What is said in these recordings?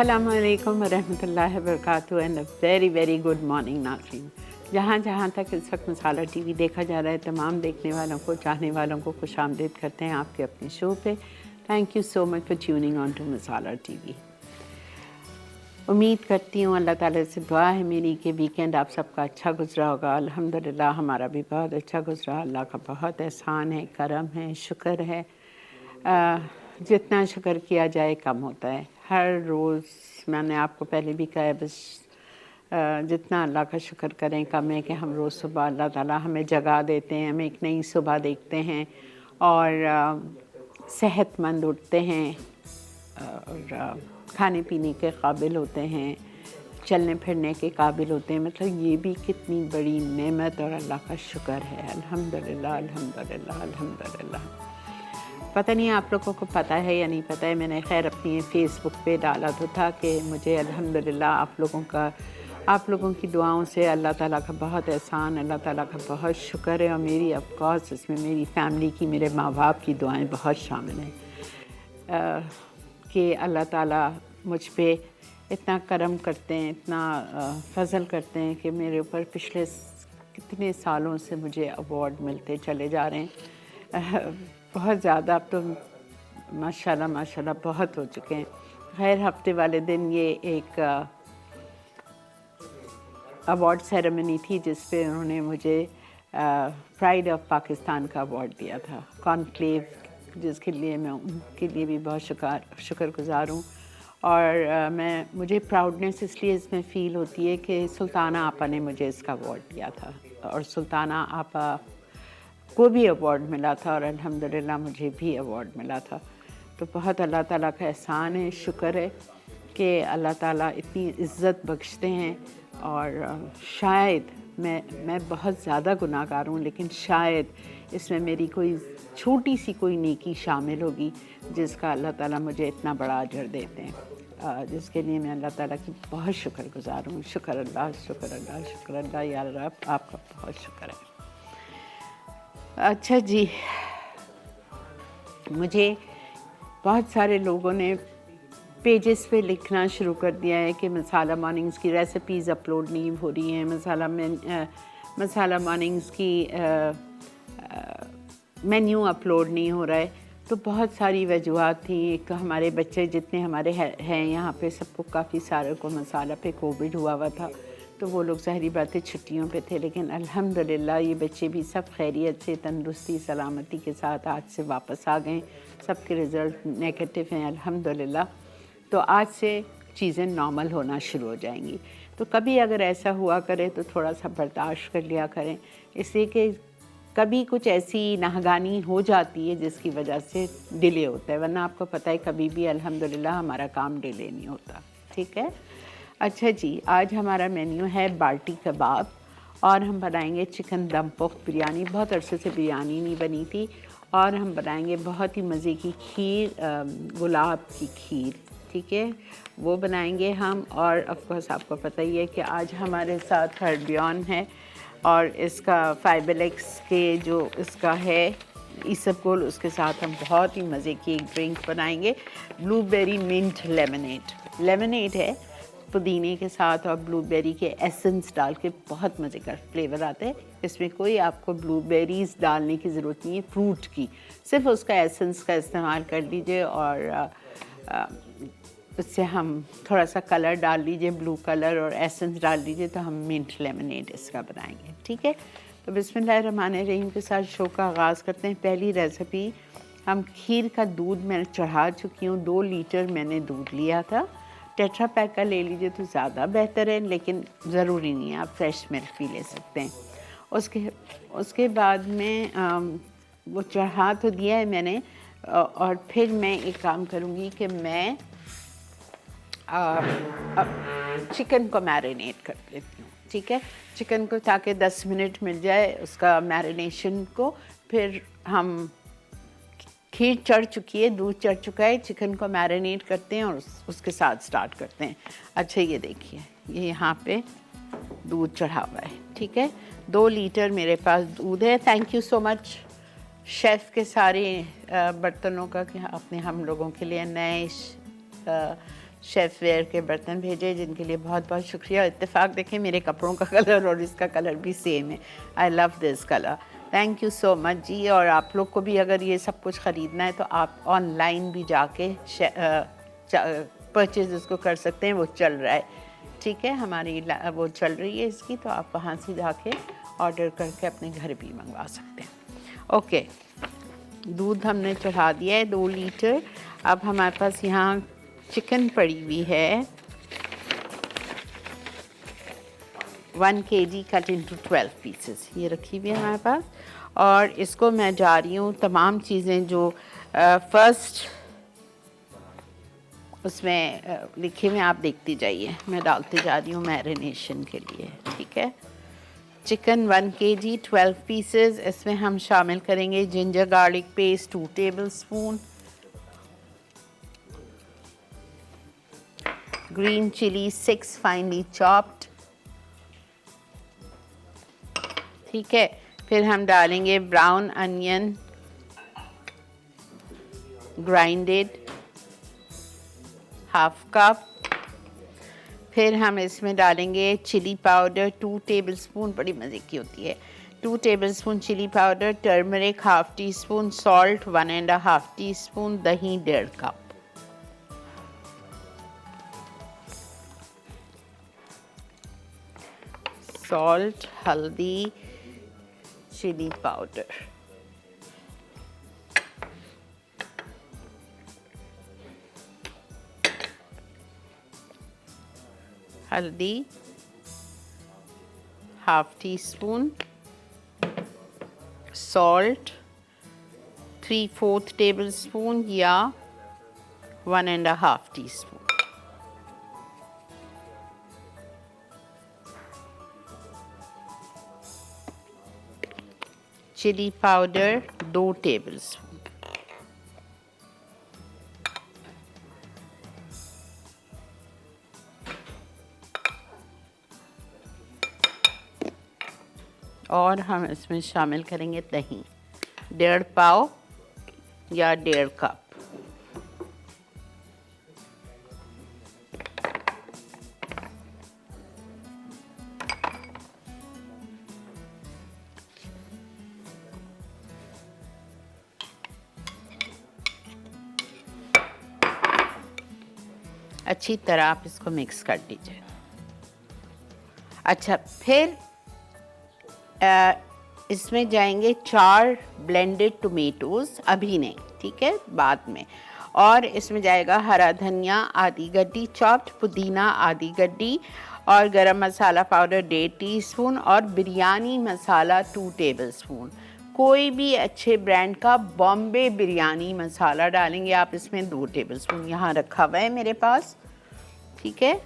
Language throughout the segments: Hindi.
अस्सलामुअलैकुम वरहमतुल्लाहि वबरकातुहू and a very good morning नाज़रीन। जहाँ तक इस वक्त मसाला टीवी देखा जा रहा है, तमाम देखने वालों को, चाहने वालों को खुशामदीद करते हैं आपके अपने शो पे। Thank you so much for tuning on to Masala TV. उम्मीद करती हूँ, अल्लाह ताला से दुआ है मेरी कि वीकेंड आप सबका अच्छा गुजरा होगा। अल्हम्दुलिल्लाह हमारा भी बहुत अच्छा गुजरा। अल्लाह का बहुत एहसान है, करम है, शुक्र है। जितना शुक्र किया जाए कम होता है। हर रोज़ मैंने आपको पहले भी कहा है, बस जितना अल्लाह का शुक्र करें कम है कि हम रोज़ सुबह अल्लाह ताला हमें जगा देते हैं, हमें एक नई सुबह देखते हैं और सेहतमंद उठते हैं और खाने पीने के काबिल होते हैं, चलने फिरने के काबिल होते हैं। मतलब ये भी कितनी बड़ी नेमत और अल्लाह का शुक्र है। अल्हम्दुलिल्लाह अल्हम्दुलिल्लाह अल्हम्दुलिल्लाह। पता नहीं आप लोगों को पता है या नहीं पता है, मैंने खैर अपनी फ़ेसबुक पे डाला तो था कि मुझे अल्हम्दुलिल्लाह आप लोगों की दुआओं से अल्लाह ताला का बहुत एहसान, अल्लाह ताला का बहुत शुक्र है। और मेरी ऑफ कोर्स इसमें मेरी फ़ैमिली की, मेरे माँ बाप की दुआएं बहुत शामिल हैं कि अल्लाह ताला मुझ पे इतना करम करते हैं, इतना फ़ज़ल करते हैं कि मेरे ऊपर पिछले कितने सालों से मुझे अवार्ड मिलते चले जा रहे हैं। बहुत ज़्यादा, अब तो माशाल्लाह बहुत हो चुके हैं। खैर हफ्ते वाले दिन ये एक अवार्ड सेरेमनी थी जिस पे उन्होंने मुझे प्राइड ऑफ पाकिस्तान का अवार्ड दिया था, कॉन्क्लेव, जिसके लिए मैं उनके लिए भी बहुत शुक्रगुज़ार हूँ। और मुझे प्राउडनेस इसलिए इसमें फ़ील होती है कि सुल्ताना आपा ने मुझे इसका अवार्ड दिया था और सुल्ताना आपा को भी अवार्ड मिला था और अल्हम्दुलिल्लाह मुझे भी अवार्ड मिला था। तो बहुत अल्लाह ताला का एहसान है, शुक्र है कि अल्लाह ताला इतनी इज़्ज़त बख्शते हैं। और शायद मैं बहुत ज़्यादा गुनाहगार हूँ, लेकिन शायद इसमें मेरी कोई छोटी सी कोई नेकी शामिल होगी जिसका अल्लाह ताला मुझे इतना बड़ा अजर देते हैं, जिसके लिए मैं अल्लाह ताला की बहुत शुक्रगुज़ार हूँ। शुक्र अल्लाह, शुक्र अल्लाह, शुक्र अल्लाह, या रब आपका बहुत शुक्र है। अच्छा जी, मुझे बहुत सारे लोगों ने पेजेस पे लिखना शुरू कर दिया है कि मसाला मॉर्निंग्स की रेसिपीज़ अपलोड नहीं हो रही हैं, मसाला मॉर्निंग्स की मेन्यू अपलोड नहीं हो रहा है। तो बहुत सारी वजूहत थी। एक हमारे बच्चे जितने हमारे हैं यहाँ पे, सबको काफ़ी सारे को मसाला पे कोविड हुआ था, तो वो लोग ज़ाहिरी बात है छुट्टियों पे थे। लेकिन अल्हम्दुलिल्लाह ये बच्चे भी सब खैरियत से, तंदुरुस्ती सलामती के साथ आज से वापस आ गए। सबके रिज़ल्ट नेगेटिव हैं अल्हम्दुलिल्लाह। तो आज से चीज़ें नॉर्मल होना शुरू हो जाएंगी। तो कभी अगर ऐसा हुआ करे तो थोड़ा सा बर्दाश्त कर लिया करें, इसलिए कि कभी कुछ ऐसी नाहगानी हो जाती है जिसकी वजह से डिले होता है, वरना आपको पता है कभी भी अल्हम्दुलिल्लाह हमारा काम डिले नहीं होता। ठीक है। अच्छा जी, आज हमारा मेन्यू है बाल्टी कबाब और हम बनाएंगे चिकन दम पोख्त बिरयानी। बहुत अरसे से बिरयानी नहीं बनी थी। और हम बनाएंगे बहुत ही मज़े की खीर, गुलाब की खीर। ठीक है, वो बनाएंगे हम। और ऑफ कोर्स आपको पता ही है कि आज हमारे साथ हर्बियन है और इसका फाइबलेक्स के जो इसका है इसबगोल, उसके साथ हम बहुत ही मज़े की एक ड्रिंक बनाएंगे, ब्लूबेरी मिंट लेमनेड है, पुदीने के साथ और ब्लूबेरी के एसेंस डाल के बहुत मज़े का फ्लेवर आता है। इसमें कोई आपको ब्लूबेरीज़ डालने की ज़रूरत नहीं है, फ्रूट की, सिर्फ उसका एसेंस का इस्तेमाल कर लीजिए और उससे हम थोड़ा सा कलर डाल लीजिए, ब्लू कलर, और एसेंस डाल दीजिए, तो हम मिंट लेमनेड इसका बनाएंगे। ठीक है, तो बिस्मिल्लाहिर्रहमानिर्रहीम के साथ शो का आगाज़ करते हैं। पहली रेसिपी, हम खीर का दूध मैं चढ़ा चुकी हूँ। 2 लीटर मैंने दूध लिया था। टेट्रा पैक का ले लीजिए तो ज़्यादा बेहतर है, लेकिन ज़रूरी नहीं है, आप फ्रेश मिल्क भी ले सकते हैं। उसके बाद में वो चढ़ा तो दिया है मैंने, और फिर मैं एक काम करूँगी कि मैं चिकन को मैरिनेट कर लेती हूँ। ठीक है, चिकन को ताकि 10 मिनट मिल जाए उसका मैरिनेशन को। फिर हम खीर चढ़ चुकी है, दूध चढ़ चुका है, चिकन को मैरिनेट करते हैं और उसके साथ स्टार्ट करते हैं। अच्छा, ये देखिए, ये यहाँ पे दूध चढ़ा हुआ है। ठीक है, 2 लीटर मेरे पास दूध है। Thank you so much chef के सारे बर्तनों का कि आपने हम लोगों के लिए नए शेफ़ वेयर के बर्तन भेजे, जिनके लिए बहुत बहुत शुक्रिया। इत्तेफाक देखें मेरे कपड़ों का कलर और इसका कलर भी सेम है। I love this colour. Thank you so much जी। और आप लोग को भी अगर ये सब कुछ ख़रीदना है तो आप ऑनलाइन भी जाके परचेज़ इसको कर सकते हैं, वो चल रहा है, ठीक है, हमारी वो चल रही है इसकी, तो आप वहाँ से जाके ऑर्डर करके अपने घर भी मंगवा सकते हैं। ओके, दूध हमने चढ़ा दिया है 2 लीटर। अब हमारे पास यहाँ चिकन पड़ी हुई है 1 kg कट इनटू 12 पीसेस, ये रखी हुई है हमारे पास। और इसको मैं जा रही हूँ तमाम चीज़ें जो फर्स्ट उसमें लिखे हुए आप देखती जाइए, मैं डालते जा रही हूँ मैरिनेशन के लिए, ठीक है। चिकन 1 kg 12 पीसेस, इसमें हम शामिल करेंगे ginger garlic paste 2 tablespoon, green chili 6 finely chopped, ठीक है। फिर हम डालेंगे brown onion grinded half cup. फिर हम इसमें डालेंगे चिली पाउडर 2 टेबलस्पून, बड़ी मज़े की होती है, 2 tablespoon chili powder, turmeric half teaspoon, salt 1.5 teaspoon, दही 1.5 कप। सॉल्ट, हल्दी, चिली पाउडर, हल्दी half teaspoon, salt 3/4 tablespoon या 1.5 टीस्पून, चिली पाउडर 2 टेबलस्पून, और हम इसमें शामिल करेंगे दही 1.5 पाव या 1.5 कप। अच्छी तरह आप इसको मिक्स कर दीजिए। अच्छा, फिर इसमें जाएंगे 4 ब्लेंडेड टोमेटोज़, अभी नहीं, ठीक है, बाद में। और इसमें जाएगा हरा धनिया आधी गड्डी चॉप्ड, पुदीना आधी गड्डी, और गरम मसाला पाउडर 1.5 टीस्पून, और बिरयानी मसाला 2 टेबलस्पून। कोई भी अच्छे ब्रांड का बॉम्बे बिरयानी मसाला डालेंगे आप इसमें 2 टेबलस्पून, यहाँ रखा हुआ है मेरे पास, ठीक है।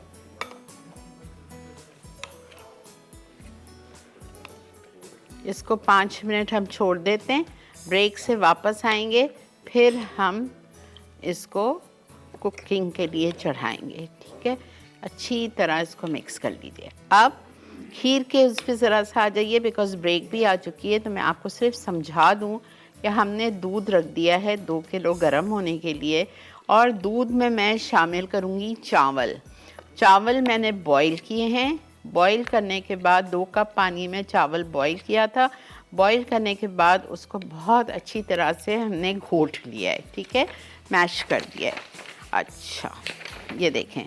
इसको 5 मिनट हम छोड़ देते हैं, ब्रेक से वापस आएंगे, फिर हम इसको कुकिंग के लिए चढ़ाएंगे, ठीक है। अच्छी तरह इसको मिक्स कर लीजिए। अब खीर के उस पर ज़रा सा आ जाइए, बिकॉज़ ब्रेक भी आ चुकी है, तो मैं आपको सिर्फ समझा दूं कि हमने दूध रख दिया है 2 किलो गर्म होने के लिए, और दूध में मैं शामिल करूँगी चावल। चावल मैंने बॉईल किए हैं, बॉईल करने के बाद 2 कप पानी में चावल बॉईल किया था। बॉईल करने के बाद उसको बहुत अच्छी तरह से हमने घोट लिया है, ठीक है, मैश कर दिया है। अच्छा, ये देखें,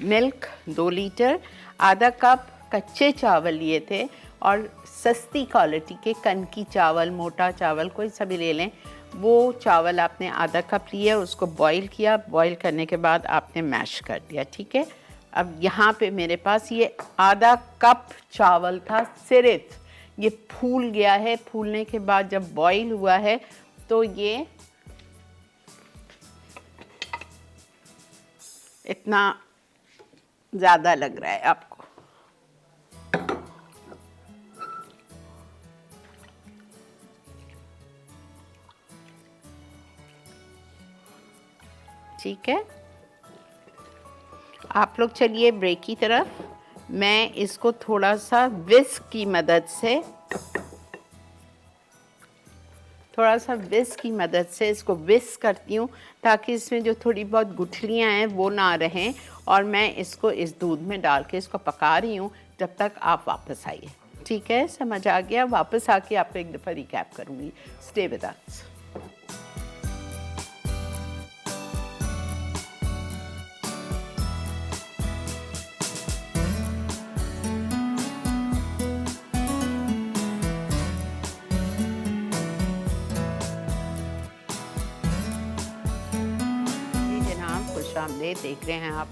मिल्क 2 लीटर, आधा कप कच्चे चावल लिए थे, और सस्ती क्वालिटी के कनकी चावल, मोटा चावल कोई सा भी ले लें, वो चावल आपने आधा कप लिया, उसको बॉईल किया, बॉईल करने के बाद आपने मैश कर दिया, ठीक है। अब यहाँ पे मेरे पास ये आधा कप चावल था सिर्फ, ये फूल गया है। फूलने के बाद जब बॉईल हुआ है तो ये इतना ज़्यादा लग रहा है आपको, ठीक है। आप लोग चलिए ब्रेक की तरफ, मैं इसको थोड़ा सा विस्क की मदद से थोड़ा सा विस्क की मदद से इसको विस्क करती हूँ ताकि इसमें जो थोड़ी बहुत गुठलियाँ हैं वो ना रहें, और मैं इसको इस दूध में डाल के इसको पका रही हूँ जब तक आप वापस आइए। ठीक है, समझ आ गया? वापस आके आपको एक दफ़ा रिकैप करूँगी। Stay with us. खुशामदीद, देख रहे हैं आप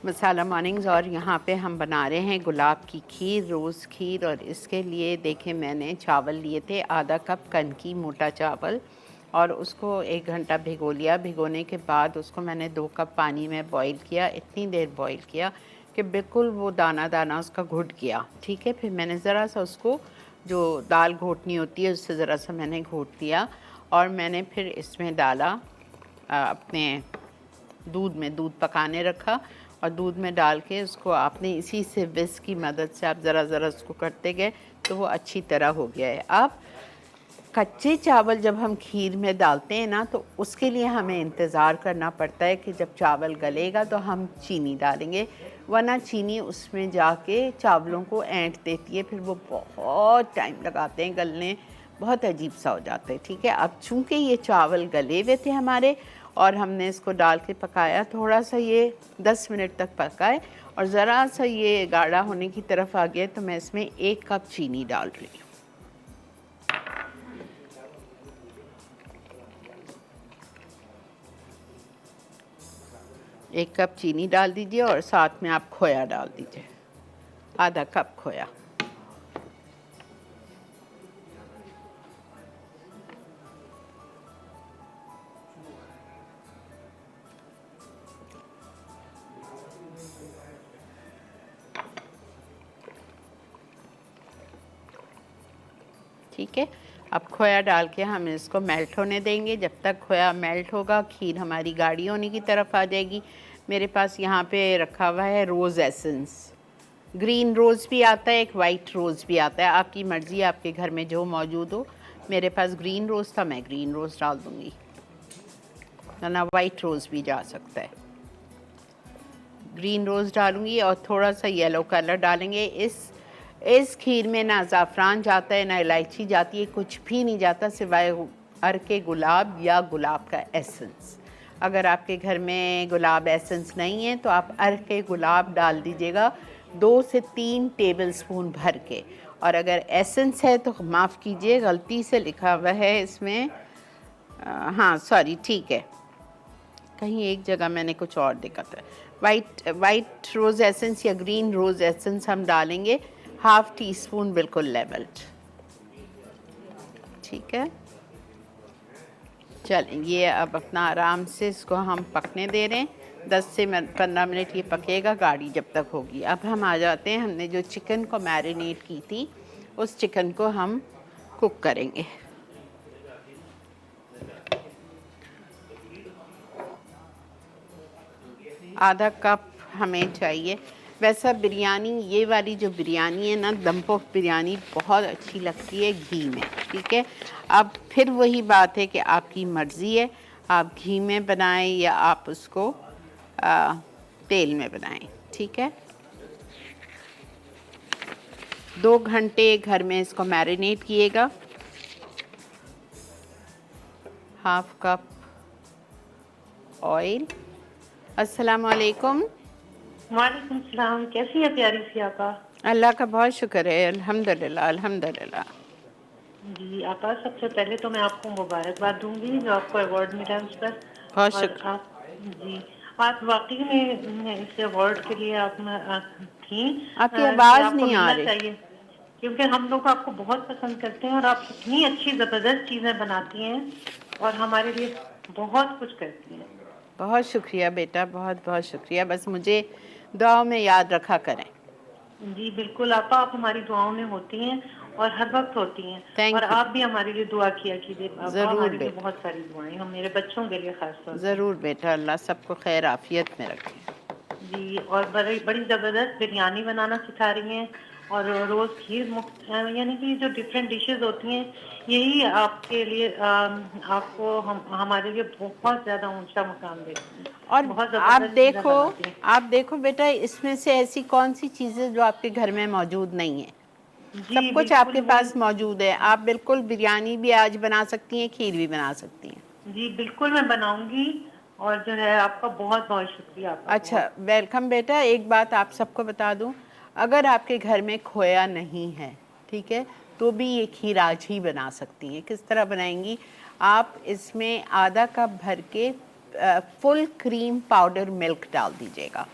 मसाला मॉर्निंग्स, और यहाँ पे हम बना रहे हैं गुलाब की खीर, रोज़ खीर। और इसके लिए देखें मैंने चावल लिए थे, आधा कप कनकी मोटा चावल, और उसको 1 घंटा भिगो लिया। भिगोने के बाद उसको मैंने 2 कप पानी में बॉईल किया। इतनी देर बॉईल किया कि बिल्कुल वो दाना दाना उसका घुट गया। ठीक है, फिर मैंने ज़रा सा उसको, जो दाल घोटनी होती है उससे ज़रा सा मैंने घोट दिया, और मैंने फिर इसमें डाला अपने दूध में, दूध पकाने रखा, और दूध में डाल के उसको आपने इसी से विस्क की मदद से आप ज़रा ज़रा उसको करते गए तो वो अच्छी तरह हो गया है। अब कच्चे चावल जब हम खीर में डालते हैं ना, तो उसके लिए हमें इंतज़ार करना पड़ता है कि जब चावल गलेगा तो हम चीनी डालेंगे, वरना चीनी उसमें जाके चावलों को ऐंठ देती है, फिर वो बहुत टाइम लगाते हैं गलने, बहुत अजीब सा हो जाता है। ठीक है, अब चूँकि ये चावल गले हुए थे हमारे और हमने इसको डाल के पकाया, थोड़ा सा ये 10 मिनट तक पकाए और ज़रा सा ये गाढ़ा होने की तरफ आ गया, तो मैं इसमें 1 कप चीनी डाल रही हूँ। एक कप चीनी डाल दीजिए और साथ में आप खोया डाल दीजिए, आधा कप खोया। ठीक है, अब खोया डाल के हम इसको मेल्ट होने देंगे। जब तक खोया मेल्ट होगा खीर हमारी गाढ़ी होने की तरफ आ जाएगी। मेरे पास यहाँ पे रखा हुआ है रोज़ एसेंस, ग्रीन रोज़ भी आता है, एक वाइट रोज़ भी आता है, आपकी मर्ज़ी, आपके घर में जो मौजूद हो। मेरे पास ग्रीन रोज़ था, मैं ग्रीन रोज़ डाल दूँगी, वरना वाइट रोज़ भी जा सकता है। ग्रीन रोज़ डालूँगी और थोड़ा सा येलो कलर डालेंगे। इस खीर में ना ज़ाफ़रान जाता है, ना इलायची जाती है, कुछ भी नहीं जाता सिवाय अर्के गुलाब या गुलाब का एसेंस। अगर आपके घर में गुलाब एसेंस नहीं है तो आप अर्के गुलाब डाल दीजिएगा 2 से 3 टेबलस्पून भर के। और अगर एसेंस है तो माफ़ कीजिए, गलती से लिखा हुआ है इसमें, हाँ सॉरी, ठीक है, कहीं एक जगह मैंने कुछ और देखा था। वाइट रोज़ एसेंस या ग्रीन रोज़ एसेंस हम डालेंगे, ½ टीस्पून बिल्कुल लेवल्ड। ठीक है, चलें, ये अब अपना आराम से इसको हम पकने दे रहे हैं। 10 से 15 मिनट ये पकेगा, गाढ़ी जब तक होगी। अब हम आ जाते हैं, हमने जो चिकन को मैरिनेट की थी उस चिकन को हम कुक करेंगे। आधा कप हमें चाहिए। वैसा बिरयानी, ये वाली जो बिरयानी है ना, दम पोह बिरयानी बहुत अच्छी लगती है घी में। ठीक है, अब फिर वही बात है कि आपकी मर्ज़ी है, आप घी में बनाएं या आप उसको तेल में बनाएं। ठीक है, 2 घंटे घर में इसको मैरिनेट किएगा। ½ cup oil. अस्सलाम वालेकुम। वालेकुम सलाम, कैसी है प्यारी सी आपा? अल्लाह का बहुत शुक्र है, अल्हम्दुलिल्लाह अल्हम्दुलिल्लाह। जी आपा, सबसे पहले तो मैं आपको मुबारकबाद दूंगी जो आपको अवार्ड मिला है उस पर। बहुत और शुक्र। आप वाकई में इस अवार्ड के लिए आप थी आपकी कि आवाज़ आपको नहीं आ मिलना रही। चाहिए, क्योंकि हम लोग आपको बहुत पसंद करते हैं और आप इतनी अच्छी ज़बरदस्त चीज़ें बनाती हैं और हमारे लिए बहुत कुछ करती हैं। बहुत शुक्रिया बेटा, बहुत बहुत शुक्रिया। बस मुझे दुआओं में याद रखा करें। जी बिल्कुल आपा, आप हमारी दुआओं में होती हैं और हर वक्त होती हैं। और थैंक यू। आप भी हमारे लिए दुआ किया कीजिए आपा, ज़रूर हमारे लिए बेटा, बहुत सारी दुआएं, हम मेरे बच्चों के लिए खास तौर पे। ज़रूर बेटा, अल्लाह सबको खैर आफियत में रखे। जी, और बड़ी बड़ी ज़बरदस्त बिरयानी बनाना सिखा रही हैं और रोज खीर मुफ्त, यानी कि जो डिफरेंट डिशेस होती हैं, यही आपके लिए आपको हमारे लिए बहुत ज्यादा ऊंचा मुकाम देती हैं। और बहुत जबरदस्त चीजें बनाती हैं। आप देखो बेटा, इसमें से ऐसी कौन सी चीज़ें जो आपके घर में मौजूद नहीं है? जी सब कुछ बिल्कुल आपके वही। पास मौजूद है। आप बिल्कुल बिरयानी भी आज बना सकती हैं, खीर भी बना सकती हैं। जी बिल्कुल मैं बनाऊंगी। और जो है, आपका बहुत बहुत शुक्रिया, आपका अच्छा, बहुत। वेलकम बेटा। एक बात आप सबको बता दूं, अगर आपके घर में खोया नहीं है, ठीक है, तो भी ये खीर आज ही बना सकती हैं। किस तरह बनाएंगी? आप इसमें आधा कप भर के फुल क्रीम पाउडर मिल्क डाल दीजिएगा।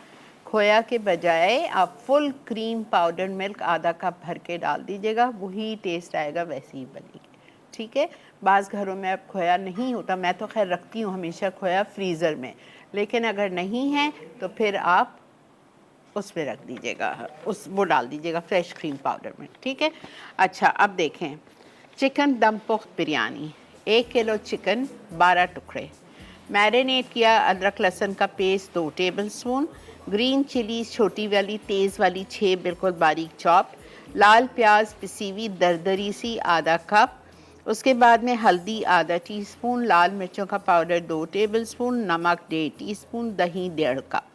खोया के बजाय आप फुल क्रीम पाउडर मिल्क आधा कप भर के डाल दीजिएगा, वही टेस्ट आएगा, वैसी ही बनेगी। ठीक है। बाज़ घरों में अब खोया नहीं होता, मैं तो खैर रखती हूँ हमेशा खोया फ्रीज़र में, लेकिन अगर नहीं है तो फिर आप उसमें रख दीजिएगा, उस वो डाल दीजिएगा फ्रेश क्रीम पाउडर में। ठीक है। अच्छा, अब देखें, चिकन दम पुख्त बिरयानी, 1 किलो चिकन, 12 टुकड़े, मैरिनेट किया अदरक लहसुन का paste 2 tablespoon, green chili छोटी वाली तेज़ वाली 6 बिल्कुल बारीक चॉप, लाल प्याज पिसी हुई दरदरी सी आधा कप, उसके बाद में हल्दी आधा टीस्पून, लाल मिर्चों का पाउडर 2 टेबलस्पून, नमक 1.5 टीस्पून, दही 1.5 कप।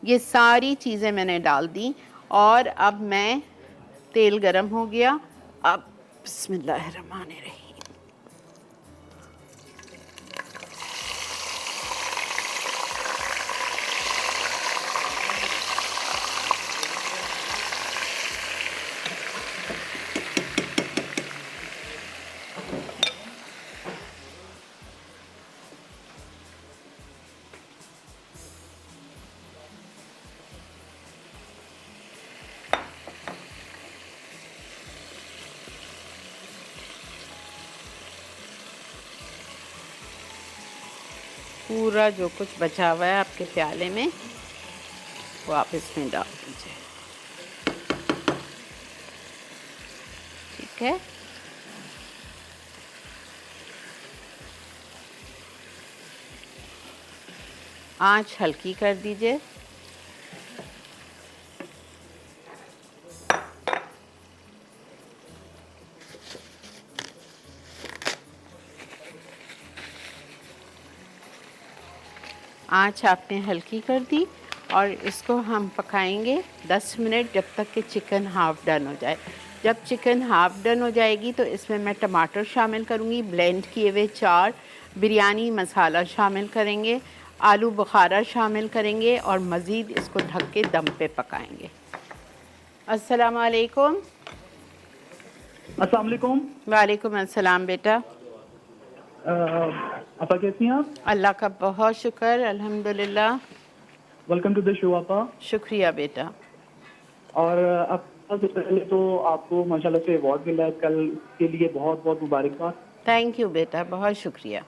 ये सारी चीज़ें मैंने डाल दी और अब मैं, तेल गरम हो गया, अब बिस्मिल्लाहिर्रहमानिर्रहीम। पूरा जो कुछ बचा हुआ है आपके प्याले में वो आप इसमें डाल दीजिए। ठीक है। आंच हल्की कर दीजिए। आंच आपने हल्की कर दी और इसको हम पकाएंगे 10 मिनट, जब तक कि चिकन हाफ़ डन हो जाए। जब चिकन हाफ़ डन हो जाएगी तो इसमें मैं टमाटर शामिल करूँगी, ब्लेंड किए हुए 4, बिरयानी मसाला शामिल करेंगे, आलू बुखारा शामिल करेंगे और मज़ीद इसको ढक के दम पे पकाएंगे। अस्सलाम वालेकुम। अस्सलाम वालेकुम। वालेकुम अस्सलाम बेटा। आपा कैसी हैं आप? अल्लाह का बहुत शुक्र, अल्हम्दुलिल्लाह। वेलकम टू द शो आपा। शुक्रिया बेटा। और आप सबसे पहले तो आपको माशाल्लाह से अवार्ड मिला है कल, के लिए बहुत बहुत मुबारकबाद। थैंक यू बेटा, बहुत शुक्रिया।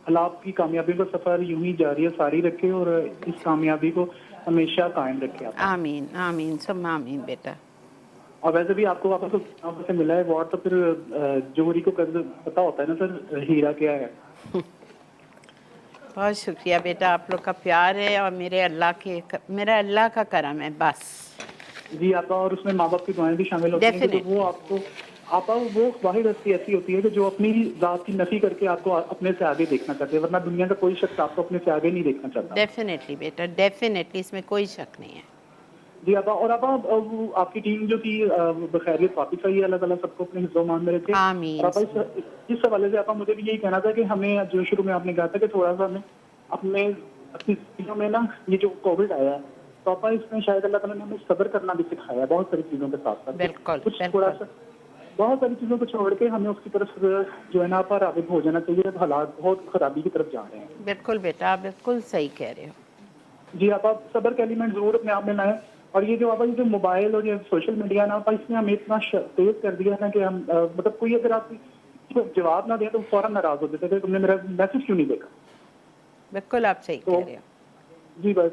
अल्लाह आपकी कामयाबी का सफ़र यूं ही जारी सारी रखे और इस कामयाबी को हमेशा कायम रखे आप। आमीन आमीन सुम्मा आमीन बेटा। और वैसे भी आपको वापस से मिला है अवार्ड, तो फिर जोहरी को पता होता है ना सर हीरा क्या है। बहुत शुक्रिया बेटा, आप लोग का प्यार है और मेरा अल्लाह का करम है बस। जी आपा, और उसमें माँ बाप की दुआएं भी शामिल होती हैं, तो वो आपको आपा वो वाहिद हस्ती ऐसी होती है कि जो अपनी जात की नफी करके आपको अपने से आगे देखना चाहते हैं, वरना दुनिया का कोई शख्स आपको अपने से आगे नहीं देखना चाहता। डेफिनेटली बेटा, डेफिनेटली, इसमें कोई शक नहीं है। जी आपा, और आपा आपकी टीम जो थी बखैरियत वापस आई है, अल्लाह ताला सबको अपने हिफ्ज़ो मान में रखे। आमीन। और आपा इस हवाले से आपा मुझे भी यही कहना था कि हमें, जो शुरू में आपने कहा था कि थोड़ा सा हमें अपनी चीज़ों में ना, ये जो कोविड आया है, तो आपा इसमें शायद अल्लाह ताला ने हमें सब्र करना भी सिखाया है बहुत सारी चीज़ों के साथ साथ। बिल्कुल कुछ थोड़ा सा बहुत सारी चीज़ों को छोड़ के हमें उसकी तरफ जो है ना आपा राग़िब हो जाना चाहिए। हालात बहुत खराबी की तरफ जा रहे हैं। बिल्कुल बेटा, आप बिल्कुल सही कह रहे हो। जी आपा, सब्र का एलिमेंट जरूर अपने आप में लाएं। और ये जो आपा ये जो मोबाइल और ये सोशल मीडिया ना आपा, इसने हमें इतना तेज कर दिया ना कि हम मतलब कोई अगर आप जवाब ना दें तो फौरन नाराज हो जाते थे, तुमने मेरा मैसेज क्यों नहीं देखा। बिल्कुल आप सही कह रहे हो। जी बस,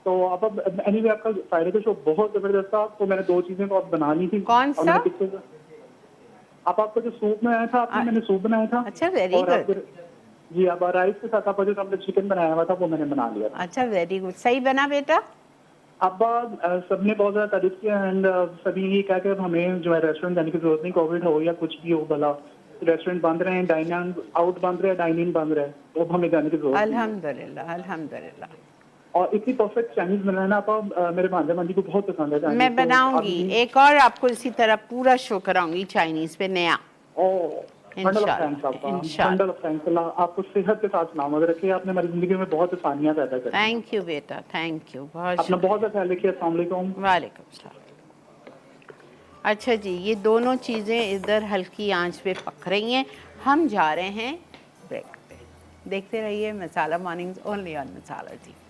तो आप एनीवे आपका फ्राइडे का शो बहुत जबरदस्त था। तो मैंने 2 चीजें तो आप बना ली थी। कौन सा? आपका जो सूप बनाया था आपने, मैंने सूप बनाया था। अच्छा, वेरी गुड। जी, अब राइस के साथ आपका जो हमने चिकन बनाया हुआ था वो मैंने बना लिया था। अच्छा, वेरी गुड। सही बना बेटा? अब सबने बहुत ज़्यादा तारीफ किया एंड सभी ये कहा कि अब हमें जो है रेस्टोरेंट जाने की जरूरत नहीं, कोविड हो या कुछ भी हो भला, रेस्टोरेंट बंद रहे हैं, डाइन आउट बंद रहे, डाइन इन बंद रहे, तो अब हमें जाने की जरूरत नहीं है। अल्हम्दुलिल्लाह, अल्हम्दुलिल्लाह। और इतनी परफेक्ट चाइनीज बनाना आप मेरे भांजा भांजी को बहुत पसंद है चाइनीज। मैं बनाऊंगी, एक और आपको इसी तरह पूरा शो कराऊंगी चाइनीज पे नया। बंडल ऑफ थैंक्स आपका, बंडल ऑफ थैंक्स। अल्लाह आपको सेहत के साथ सलामत रखे, आपने हमारी जिंदगी में बहुत आसानियां पैदा करी। थैंक यू बेटा, थैंक यू, बहुत अपना बहुत सा ख्याल रखिए। अस्सलाम वालेकुम। वालेकुम सलाम। अच्छा जी, ये दोनों चीज़ें इधर हल्की आंच पे पक रही हैं, हम जा रहे हैं ब्रेक पे। देखते रहिए Masala Mornings only on Masala TV.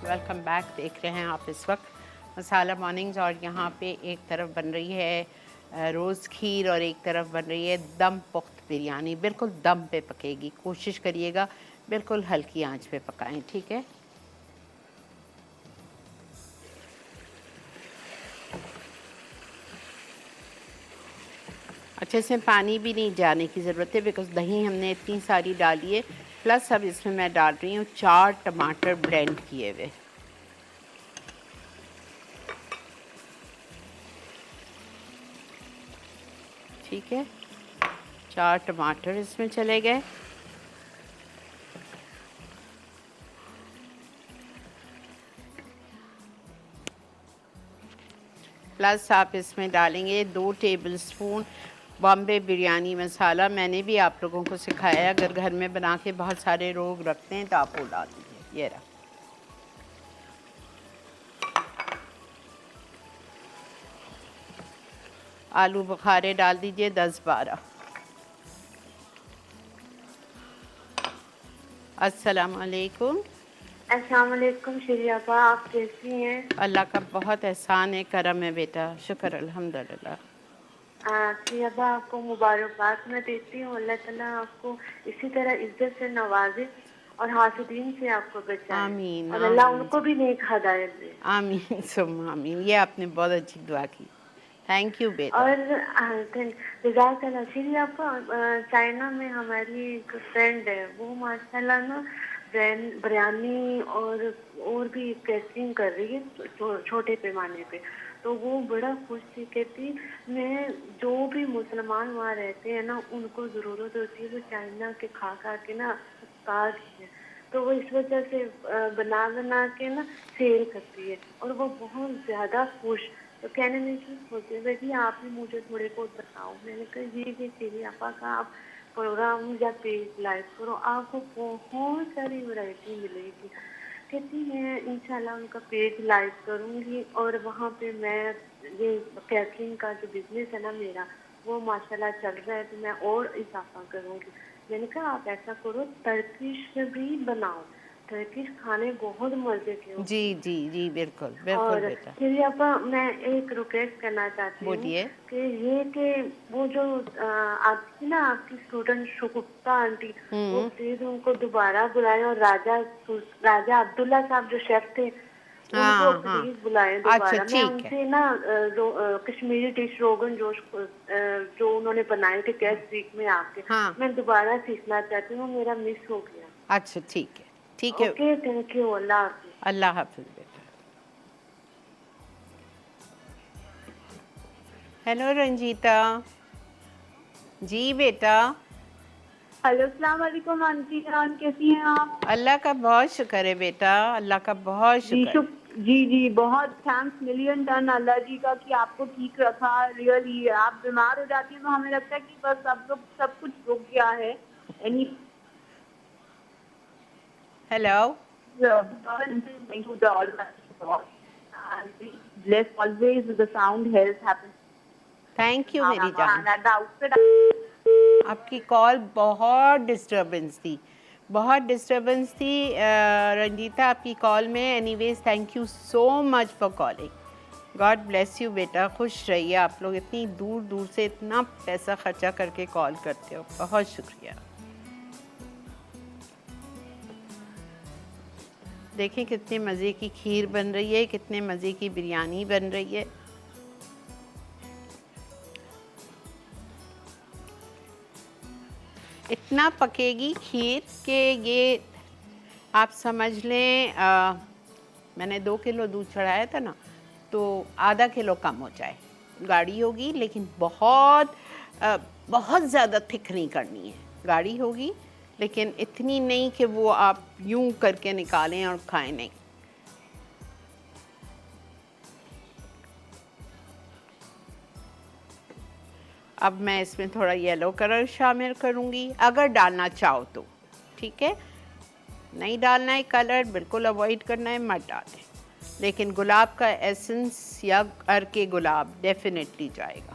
Welcome back. देख रहे हैं आप इस वक्त मसाला मॉर्निंग्स, और यहाँ पे एक तरफ बन रही है रोज़ खीर और एक तरफ बन रही है दम पुख्त बिरयानी। बिल्कुल दम पे पकेगी, कोशिश करिएगा बिल्कुल हल्की आंच पे पकाएं, ठीक है। अच्छे से पानी भी नहीं जाने की ज़रूरत है बिकॉज़ दही हमने इतनी सारी डाली है। प्लस अब इसमें मैं डाल रही हूँ 4 टमाटर ब्लेंड किए हुए। ठीक है, 4 टमाटर इसमें चले गए। प्लस आप इसमें डालेंगे 2 टेबलस्पून बॉम्बे बिरयानी मसाला। मैंने भी आप लोगों को सिखाया है, अगर घर में बना के बहुत सारे लोग रखते हैं तो आप वो डाल दीजिए। ये रहा। आलू बुखारे डाल दीजिए 10-12। अस्सलाम वालेकुम। अस्सलाम वालेकुम शरीफा, आप कैसी हैं? अल्लाह का बहुत एहसान है, करम है बेटा, शुक्र अल्हम्दुलिल्लाह। शरीफा आपको मुबारकबाद मैं देती हूँ। अल्लाह ताला आपको इसी तरह इज्जत से नवाजे और हासिदीन से आपको बचाए। आमीन, और अल्लाह आमीन। उनको भी नेक हिदायत दे। आमीन सुम्मा आमीन। ये आपने बहुत अच्छी दुआ की, थैंक यू बेटा। और जज़ाकल्लाह। शरीफा चाइना में हमारी एक फ्रेंड है, वो माशाल्लाह ना बिरयानी और भी कैटरिंग कर रही है छोटे पैमाने पे। तो वो बड़ा खुश थी, कहती मैं जो भी मुसलमान वहाँ रहते हैं ना उनको ज़रूरत होती है वो चाइना के खा के ना काट है, तो वो इस वजह से बना के ना सेल करती है और वो बहुत ज़्यादा खुश। तो कहने में की सोचे बेटी आप ही मुझे थोड़े बहुत बताओ। मैंने कहा ये चीज़ें आपा का आप प्रोग्राम या पेज लाइव करो, आपको बहुत सारी वैरायटी मिलेगी। कहती है इंशाल्लाह उनका पेज लाइव करूँगी और वहाँ पे मैं ये कैटरिंग का जो बिजनेस है ना मेरा वो माशाल्लाह चल रहा है, तो मैं और इजाफा करूँगी। मैंने कहा आप ऐसा करो टर्किश भी बनाओ, टर्किश खाने बहुत मजे के होते। जी जी जी बिल्कुल बिल्कुल बेटा। फिर आपा मैं एक रिक्वेस्ट करना चाहती हूँ कि वो जो आपकी ना आपकी स्टूडेंट शुगुफ्ता आंटी, वो प्लीज उनको दोबारा बुलाए और राजा अब्दुल्ला साहब जो शेफ थे उनको प्लीज बुलाएं दोबारा। मैं उनसे ना कश्मीरी डिश रोगन जोश जो उन्होंने बनाए थे गेस्ट वीक में आके, मैं दोबारा सीखना चाहती हूँ, मेरा मिस हो गया। अच्छा ठीक है, ठीक है। Okay, thank you. अल्लाह हाफिज। अल्लाह हाफिज बेटा। हेलो रंजीता जी बेटा। हेलो, अस्सलाम वालेकुम आंटी जान, कैसी हैं आप? अल्लाह का बहुत शुक्र है बेटा, अल्लाह का बहुत शुक्र। जी बहुत थैंक्स मिलियन टन अल्लाह जी का कि आपको ठीक रखा। रियली आप बीमार हो जाती हैं तो हमें लगता है कि बस सब कुछ रुक गया है। Hello. Bless always with the sound health happens. Thank you मेरी जान। आपकी कॉल बहुत डिस्टर्बेंस थी रंजीता आपकी कॉल में। Anyways thank you so much for calling. God bless you बेटा, खुश रहिए। आप लोग इतनी दूर दूर से इतना पैसा खर्चा करके कॉल करते हो, बहुत शुक्रिया। देखें कितने मज़े की खीर बन रही है, कितने मज़े की बिरयानी बन रही है। इतना पकेगी खीर कि ये आप समझ लें मैंने 2 किलो दूध चढ़ाया था ना, तो आधा किलो कम हो जाए। गाढ़ी होगी लेकिन बहुत ज़्यादा थिक नहीं करनी है। गाढ़ी होगी लेकिन इतनी नहीं कि वो आप यूं करके निकालें और खाएं नहीं। अब मैं इसमें थोड़ा येलो कलर शामिल करूँगी, अगर डालना चाहो तो, ठीक है। नहीं डालना है कलर, बिल्कुल अवॉइड करना है, मत डालें। लेकिन गुलाब का एसेंस या अर्के गुलाब डेफिनेटली जाएगा।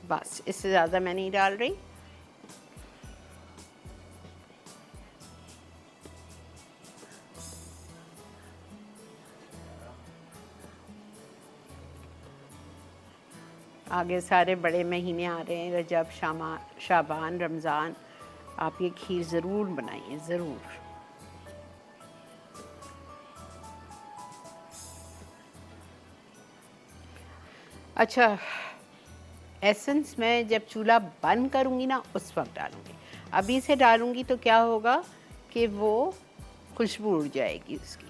बस इससे ज़्यादा मैं नहीं डाल रही। आगे सारे बड़े महीने आ रहे हैं, रजब, शाबान, रमज़ान। आप ये खीर ज़रूर बनाइए, ज़रूर। अच्छा, एसेंस मैं जब चूल्हा बंद करूँगी ना उस वक्त डालूँगी। अभी से डालूँगी तो क्या होगा कि वो खुशबू उड़ जाएगी उसकी।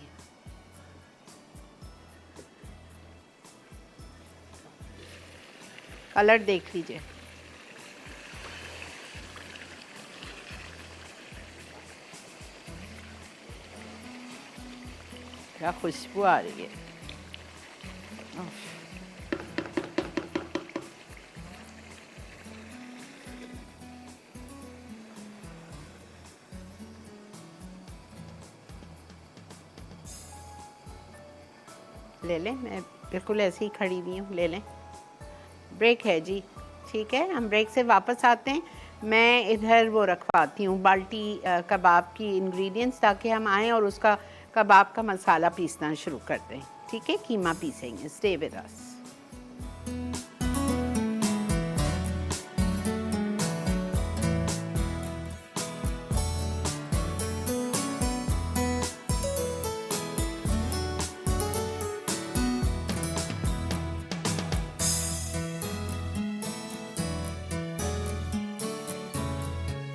कलर देख लीजिए, क्या खुशबू आ रही है। ले लें, मैं बिल्कुल ऐसे ही खड़ी हुई हूँ, ले लें। ब्रेक है जी, ठीक है, हम ब्रेक से वापस आते हैं। मैं इधर वो रखवाती हूँ बाल्टी कबाब की इंग्रेडिएंट्स, ताकि हम आएँ और उसका कबाब का मसाला पीसना शुरू कर दें, ठीक है। कीमा पीसेंगे, स्टे विद अस।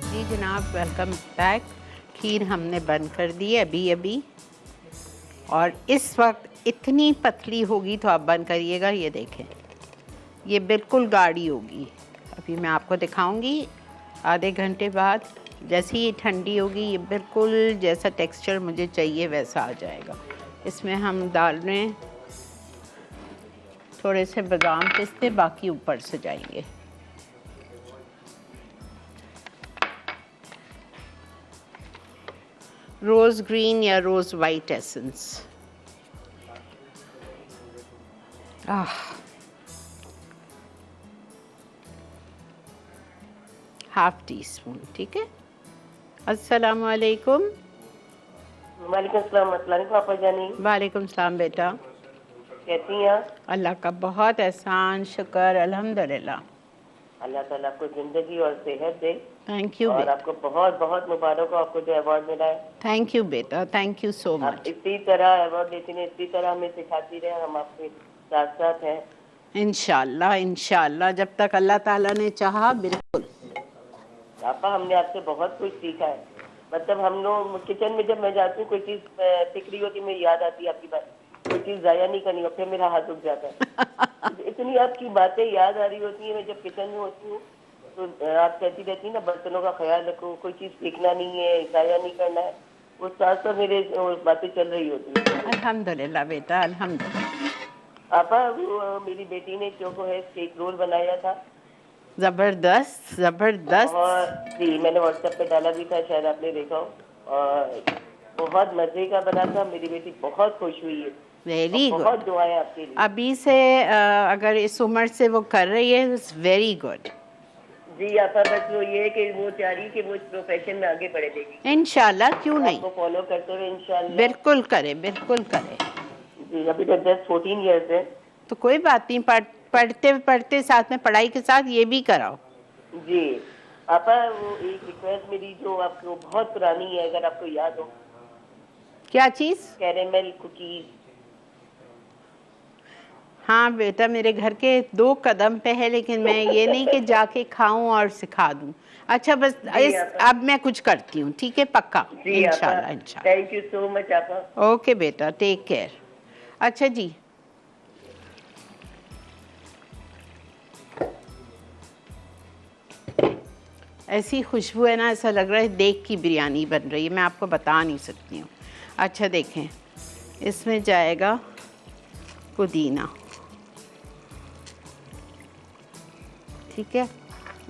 जी जनाब, वेलकम बैक। खीर हमने बंद कर दी है अभी, और इस वक्त इतनी पतली होगी तो आप बंद करिएगा। ये देखें, ये बिल्कुल गाढ़ी होगी। अभी मैं आपको दिखाऊंगी आधे घंटे बाद। जैसे ही ठंडी होगी ये बिल्कुल जैसा टेक्सचर मुझे चाहिए वैसा आ जाएगा। इसमें हम डाल रहे हैं थोड़े से बादाम पिस्ते, बाकी ऊपर से जाएंगे। रोज़ ग्रीन या rose white essence. Half teaspoon, ठीक है। अस्सलाम वालेकुम। वालेकुम सलाम। अस्सलाम पापा जानी। वालेकुम सलाम बेटा, कैसी हैं आप? अल्लाह का बहुत एहसान, शुक्र, अल्हम्दुलिल्लाह। अल्लाह ताला आपको जिंदगी और सेहत दे। थैंक यू और बेटा। आपको बहुत बहुत मुबारक हो, आपको जो अवार्ड मिला है। थैंक यू बेटा, थैंक यू सो आप मच। इसी तरह अवार्ड देती रहे, इसी तरह हमें सिखाती रहे, हम आपके साथ साथ हैं। इंशाल्लाह इंशाल्लाह, जब तक अल्लाह ताला ने चाहा। बिल्कुल पापा, हमने आपसे बहुत कुछ सीखा है। मतलब हम लोग किचन में जब मैं जाती हूँ, कोई चीज सीख रही होती, मेरी याद आती है आपकी बात, कोई चीज जाया नहीं करनी, और फिर मेरा हाथ रुक जाता है। इतनी आपकी बातें याद आ रही होती है। मैं जब किचन में होती हूँ तो आप कहती रहती है ना, बर्तनों का ख्याल रखो, कोई चीज फेंकना नहीं है, जाया नहीं करना है। वो साथ साथ मेरे बातें चल रही होती है। अल्हम्दुलिल्लाह बेटा, अल्हम्दुलिल्लाह। पापा, मेरी बेटी ने चोको है केक रोल बनाया था। जबरदस्त जबरदस्त। और जी, मैंने व्हाट्सएप पे डाला भी था, शायद आपने देखा हो। और बहुत मजे का बना था। मेरी बेटी बहुत खुश हुई है। Very good. बहुत दुआएं आपके लिए। अभी से अगर इस उम्र से वो कर रही है, इट्स वेरी गुड। जी आपा, बस वो ये है कि वो चाह रही कि वो इस प्रोफेशन में आगे बढ़े देगी। इंशाल्लाह, क्यों नहीं, आपको फॉलो करते हुए इंशाल्लाह। बिल्कुल करे, बिल्कुल करे। जी अभी तो 10-14 ईयर्स है। तो कोई बात नहीं, पढ़ते पढ़ते साथ में पढ़ाई के साथ ये भी कराओ। जी आपा, वो एक रिक्वेस्ट मेरी जो आपको बहुत पुरानी है, अगर आपको याद हो। क्या चीज़? Caramel cookies. हाँ बेटा, मेरे घर के 2 कदम पे है, लेकिन मैं ये नहीं कि जाके खाऊं और सिखा दूं। अच्छा बस अब मैं कुछ करती हूँ, ठीक है, पक्का, इंशाल्लाह इंशाल्लाह। थैंक यू सो मच आपा। ओके बेटा, टेक केयर। अच्छा जी, ऐसी खुशबू है ना, ऐसा लग रहा है देख की बिरयानी बन रही है, मैं आपको बता नहीं सकती हूँ। अच्छा देखें, इसमें जाएगा पुदीना, ठीक है,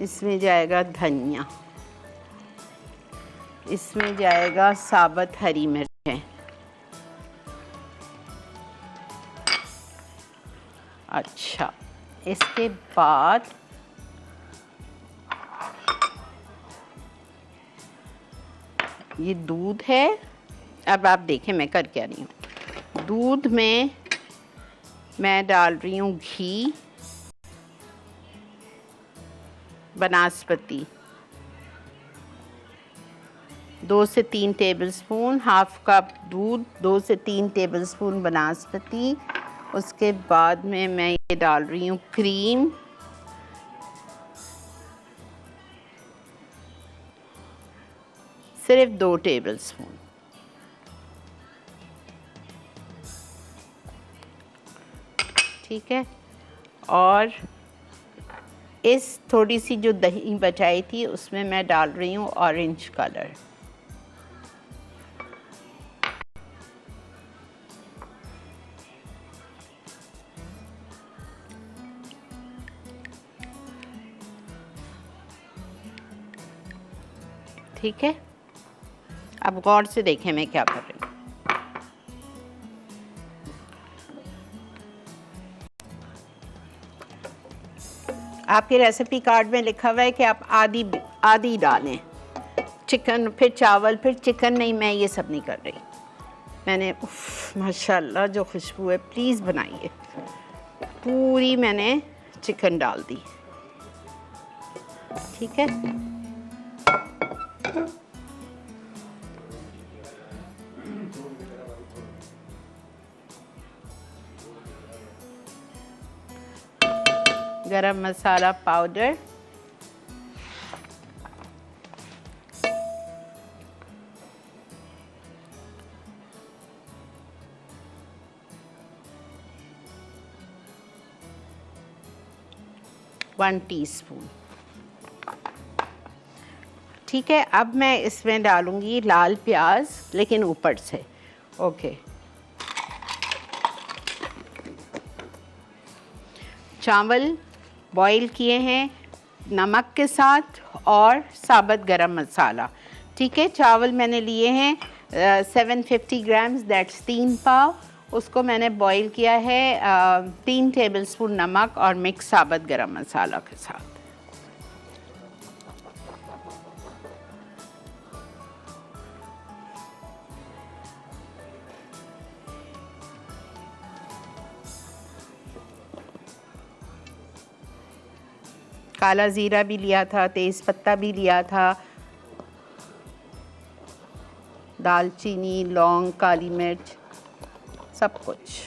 इसमें जाएगा धनिया, इसमें जाएगा साबुत हरी मिर्चें, अच्छा इसके बाद ये दूध है। अब आप देखें मैं कर क्या रही हूँ। दूध में मैं डाल रही हूँ घी, बनास्पति 2 से 3 टेबलस्पून, हाफ कप दूध, 2 से 3 टेबलस्पून बनास्पति। उसके बाद में मैं ये डाल रही हूँ क्रीम, सिर्फ 2 टेबलस्पून, ठीक है। और इस थोड़ी सी जो दही बचाई थी उसमें मैं डाल रही हूँ ऑरेंज कलर, ठीक है। अब गौर से देखें मैं क्या कर रही हूँ। आपके रेसिपी कार्ड में लिखा हुआ है कि आप आधी डालें, चिकन फिर चावल फिर चिकन, नहीं मैं ये सब नहीं कर रही। मैंने माशाल्लाह जो खुशबू है, प्लीज़ बनाइए। पूरी मैंने चिकन डाल दी, ठीक है। गरम मसाला पाउडर, वन टीस्पून, ठीक है। अब मैं इसमें डालूंगी लाल प्याज, लेकिन ऊपर से, ओके। चावल बॉईल किए हैं नमक के साथ और साबुत गरम मसाला, ठीक है। चावल मैंने लिए हैं 750 ग्राम्स, दैट्स 3 पाव। उसको मैंने बॉईल किया है 3 टेबलस्पून नमक और मिक्स साबुत गरम मसाला के साथ। काला ज़ीरा भी लिया था, तेज़ पत्ता भी लिया था, दालचीनी, लौंग, काली मिर्च, सब कुछ।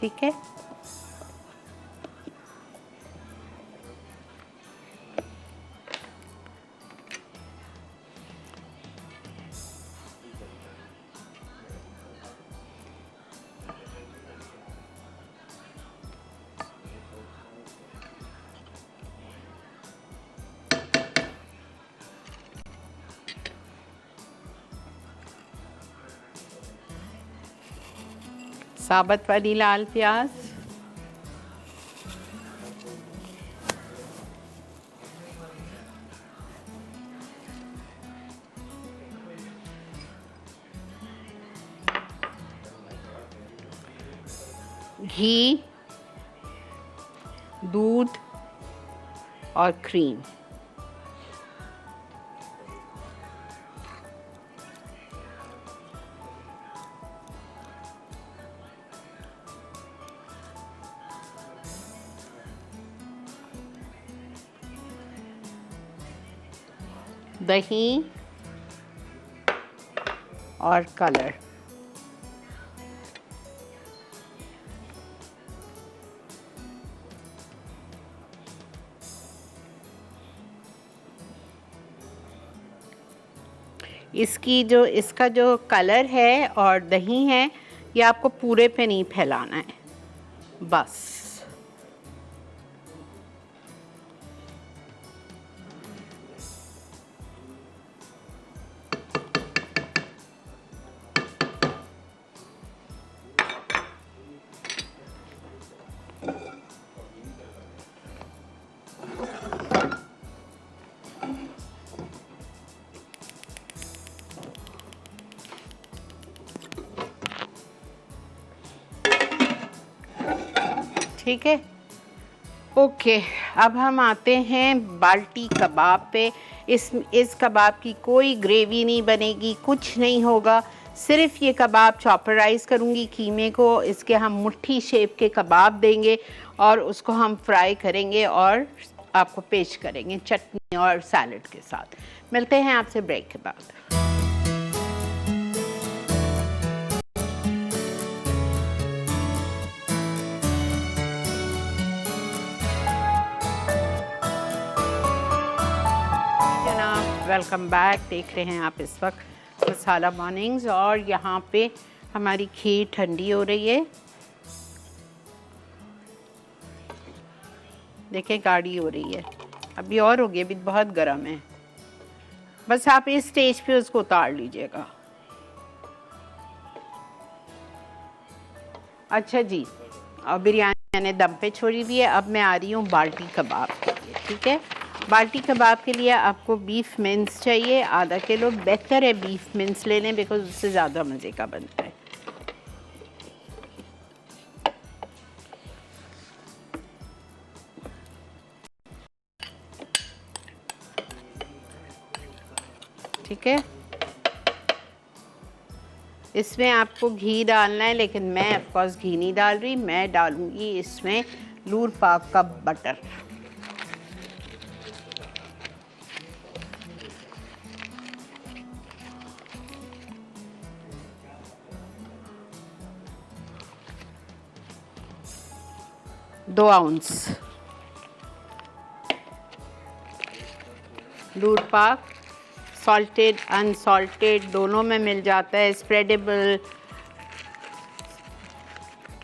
ठीक है। साबुत वाली लाल प्याज, घी, दूध और क्रीम। दही और कलर। इसका जो कलर है और दही है, ये आपको पूरे पे नहीं फैलाना है, बस। ठीक है, ओके। अब हम आते हैं बाल्टी कबाब पे। इस कबाब की कोई ग्रेवी नहीं बनेगी, कुछ नहीं होगा, सिर्फ ये कबाब चॉपराइज करूँगी कीमे को, इसके हम मुट्ठी शेप के कबाब देंगे और उसको हम फ्राई करेंगे और आपको पेश करेंगे चटनी और सैलड के साथ। मिलते हैं आपसे ब्रेक के बाद। Welcome back. देख रहे हैं आप इस वक्त मसाला मॉर्निंग्स और यहाँ पे हमारी खीर ठंडी हो रही है। देखिए गाढ़ी हो रही है, अभी और होगी, अभी बहुत गर्म है। बस आप इस स्टेज पे उसको उतार लीजिएगा। अच्छा जी, और बिरयानी मैंने दम पे छोड़ी हुई है। अब मैं आ रही हूँ बाल्टी कबाब के लिए। ठीक है, बाल्टी कबाब के लिए आपको बीफ मिन्स चाहिए आधा किलो। बेहतर है बीफ मिन्स ले लें, बिकॉज उससे ज़्यादा मज़े का बनता है। ठीक है, इसमें आपको घी डालना है, लेकिन मैं ऑफ कोर्स घी नहीं डाल रही। मैं डालूंगी इसमें लूर पाक का बटर। दो आउंस लूर पाक, सॉल्टेड अनसॉल्टेड दोनों में मिल जाता है, स्प्रेडेबल।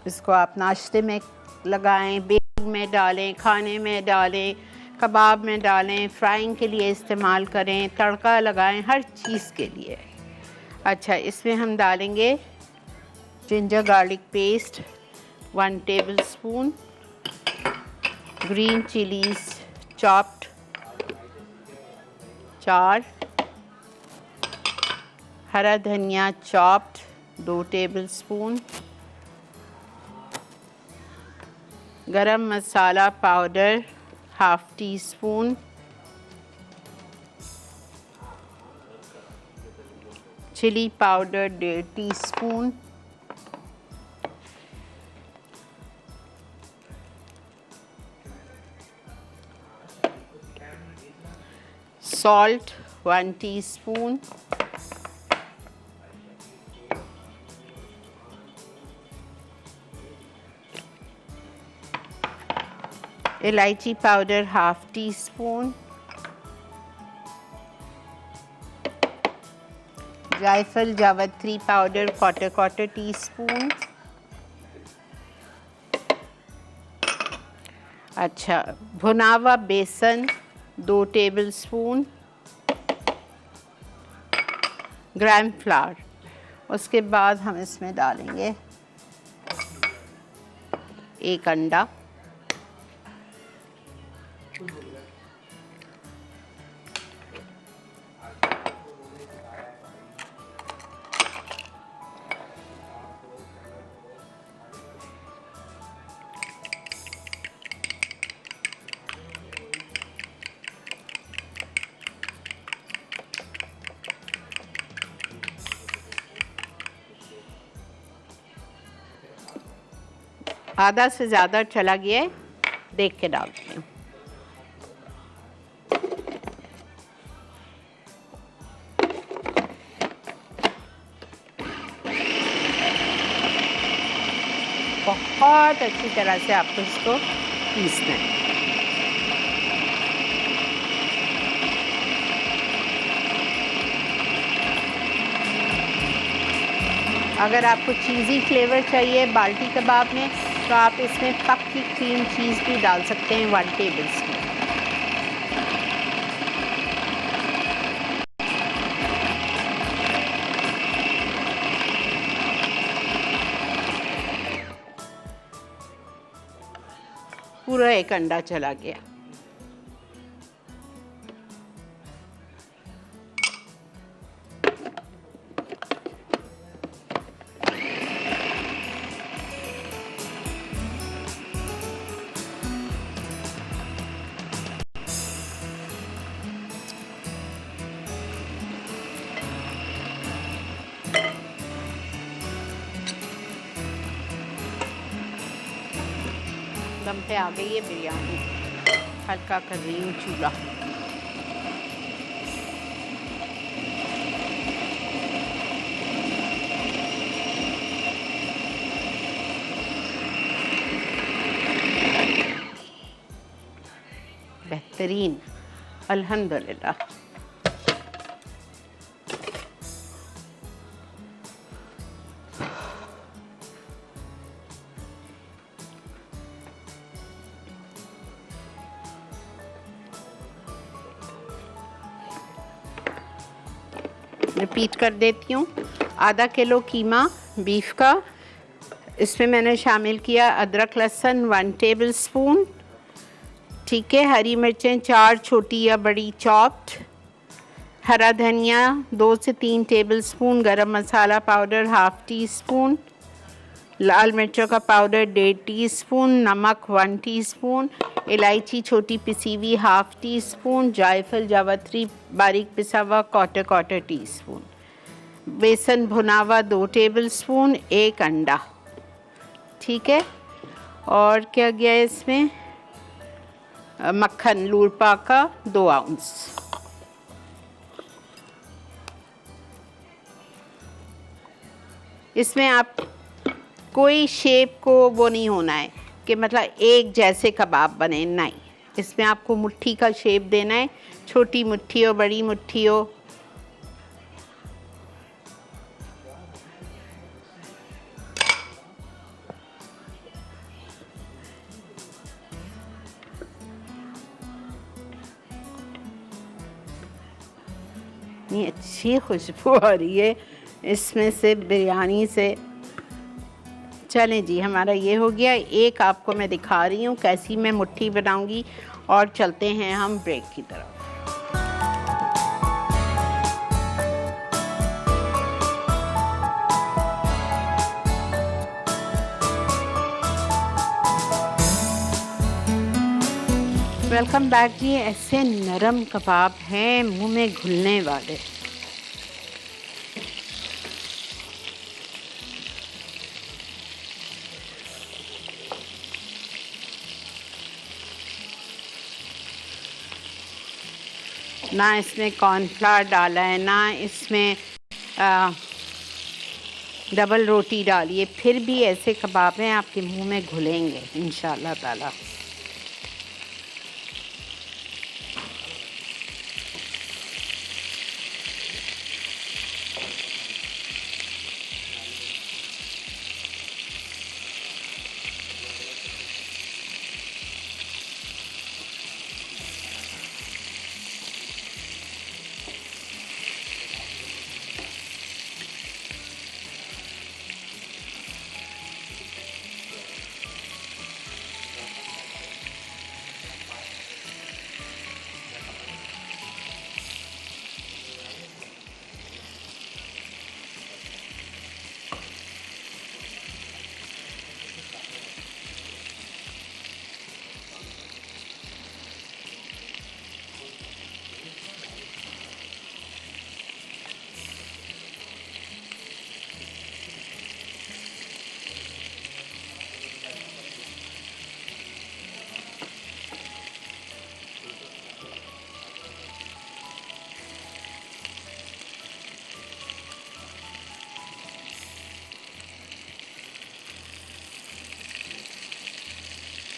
इसको आप नाश्ते में लगाएं, बेक में डालें, खाने में डालें, कबाब में डालें, फ्राइंग के लिए इस्तेमाल करें, तड़का लगाएं, हर चीज़ के लिए। अच्छा, इसमें हम डालेंगे ginger garlic paste 1 tablespoon, green chillies chopped 4, हरा धनिया chopped 2 tablespoon, garam masala powder 1/2 teaspoon, chilli powder 1.5 teaspoon, salt 1 teaspoon, इलायची पाउडर 1/2 टीस्पून, जायफल जावित्री पाउडर 1/4 टीस्पून। अच्छा, भुना हुआ बेसन 2 टेबल स्पून, ग्राम फ्लावर। उसके बाद हम इसमें डालेंगे 1 अंडा, आधा से ज़्यादा चला गया है, देख के डालती हूँ। बहुत अच्छी तरह से आपको इसको पीसना है। अगर आपको चीज़ी फ्लेवर चाहिए बाल्टी कबाब में तो आप इसमें पक्की क्रीम चीज़ भी डाल सकते हैं 1 टेबलस्पून। पूरा 1 अंडा चला गया। दम पे आ गई है बिरयानी। हल्का कर रही हूँ चूल्हा। बेहतरीन, अल्हम्दुलिल्लाह। रिपीट कर देती हूँ। आधा किलो कीमा बीफ का, इसमें मैंने शामिल किया अदरक लहसुन 1 टेबलस्पून, ठीक है। हरी मिर्चें 4 छोटी या बड़ी चॉप्ड, हरा धनिया 2 से 3 टेबलस्पून, गरम मसाला पाउडर 1/2 टीस्पून, लाल मिर्चों का पाउडर 1.5 टीस्पून, नमक 1 टीस्पून, इलायची छोटी पिसी हुई 1/2 टीस्पून, जायफल जावित्री बारीक पिसा हुआ 1/4 टीस्पून, बेसन भुना हुआ 2 टेबलस्पून, 1 अंडा, ठीक है। और क्या गया इसमें, मक्खन लूरपा का 2 आउंस। इसमें आप कोई शेप को वो नहीं होना है कि मतलब एक जैसे कबाब बने, नहीं, इसमें आपको मुट्ठी का शेप देना है, छोटी मुट्ठी हो बड़ी मुट्ठी हो। ये अच्छी खुशबू आ रही है इसमें से, बिरयानी से। चलें जी, हमारा ये हो गया। एक आपको मैं दिखा रही हूँ कैसी मैं मुट्ठी बनाऊंगी, और चलते हैं हम ब्रेक की तरफ। वेलकम बैक जी। ऐसे नरम कबाब हैं, मुंह में घुलने वाले। ना इसमें कॉर्नफ्लावर डाला है, ना इसमें डबल रोटी डाली है, फिर भी ऐसे कबाब हैं आपके मुंह में घुलेंगे इंशाल्लाह ताला।